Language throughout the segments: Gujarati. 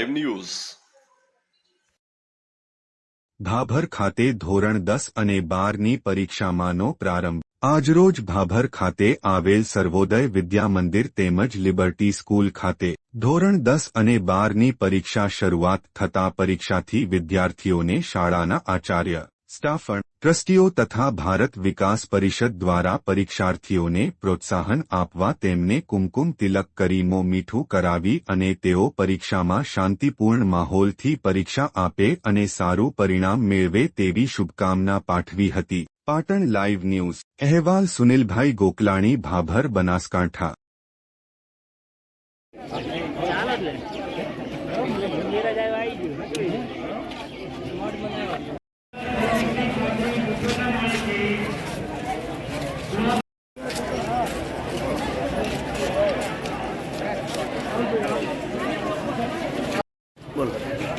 લાઈવ ન્યૂઝ ભાભર ખાતે ધોરણ 10 અને 12ની પરીક્ષામાંનો પ્રારંભ। આજરોજ ભાભર ખાતે આવેલ સર્વોદય વિદ્યા મંદિર તેમજ લિબર્ટી સ્કૂલ ખાતે ધોરણ 10 અને 12ની પરીક્ષા શરૂઆત થતા પરીક્ષાથી વિદ્યાર્થીઓને શાળાના આચાર્ય, સ્ટાફ, ટ્રસ્ટીઓ તથા ભારત વિકાસ પરિષદ દ્વારા પરીક્ષાર્થીઓને પ્રોત્સાહન આપવા તેમને કુમકુમ તિલક કરી મોં મીઠું કરાવી અને તેઓ પરીક્ષામાં શાંતિપૂર્ણ માહોલથી પરીક્ષા આપે અને સારું પરિણામ મેળવે તેવી શુભકામના પાઠવી હતી। પાટણ લાઈવ ન્યૂઝ અહેવાલ સુનિલભાઈ ગોકલાણી, ભાભર, બનાસકાંઠા।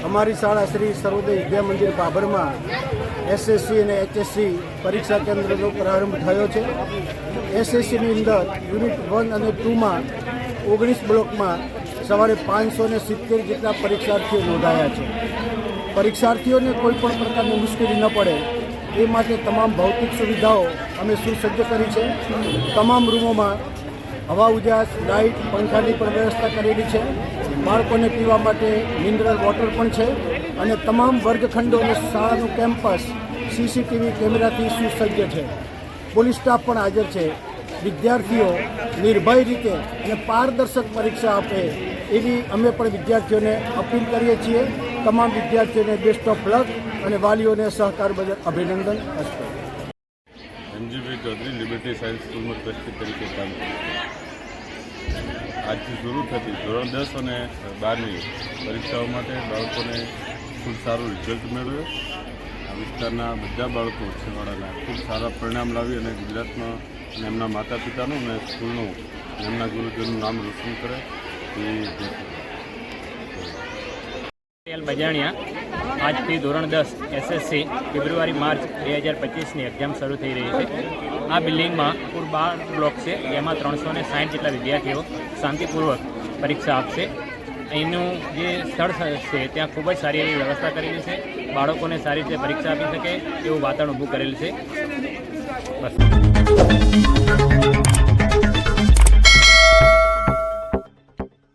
અમારી શાળા શ્રી સર્વોદય વિદ્યા મંદિર ભાભરમાં એસએસસી અને એચએસસી પરીક્ષા કેન્દ્રનો પ્રારંભ થયો છે। એસએસસીની અંદર યુનિટ 1 અને 2માં 19 બ્લોકમાં સવારે 570 જેટલા પરીક્ષાર્થીઓ નોંધાયા છે। પરીક્ષાર્થીઓને કોઈપણ પ્રકારની મુશ્કેલી ન પડે એ માટે તમામ ભૌતિક સુવિધાઓ અમે સુસજ્જ કરી છે। તમામ રૂમોમાં હવા ઉજાસ, લાઇટ, પંખાની પણ વ્યવસ્થા કરેલી છે। બાળકોને પીવા માટે મિનરલ વોટર પણ છે અને તમામ વર્ગખંડો અને શાળાનું કેમ્પસ સીસીટીવી કેમેરાથી સુસજ્જ છે। પોલીસ સ્ટાફ પણ હાજર છે। વિદ્યાર્થીઓ નિર્ભય રીતે અને પારદર્શક પરીક્ષા આપે એવી અમે પણ વિદ્યાર્થીઓને અપીલ કરીએ છીએ। તમામ વિદ્યાર્થીઓને બેસ્ટ ઓફ લક અને વાલીઓને સહકાર બદલ અભિનંદન અસ્તુ। એનજીભાઈ ચૌધરી, લિબર્ટી સાયન્સ સ્કૂલમાં ટ્રસ્ટી તરીકે કામ કરું છું। આજથી શરૂ થતી ધોરણ 10 અને 12ની પરીક્ષાઓ માટે બાળકોને ખૂબ સારું રિઝલ્ટ મેળવે। આ વિસ્તારના બધા બાળકો છેવાડાના ખૂબ સારા પરિણામ લાવી અને ગુજરાતમાં અને એમના માતા પિતાનું અને સ્કૂલનું અને એમના ગુરુજનનું નામ રોશન કરે એ બજાણિયા આજથી ધોરણ 10 એસએસસી ફેબ્રુઆરી-માર્ચ 2025ની એક્ઝામ શરૂ થઈ રહી છે। આ બિલ્ડિંગમાં કુલ 12 બ્લોક છે, જેમાં 360 જેટલા વિદ્યાર્થીઓ શાંતિપૂર્વક પરીક્ષા આપશે। અહીંનું જે સ્થળ છે ત્યાં ખૂબ જ સારી એવી વ્યવસ્થા કરેલી છે। બાળકોને સારી રીતે પરીક્ષા આપી શકે એવું વાતાવરણ ઊભું કરેલ છે। બસ।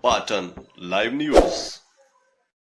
Patan live news.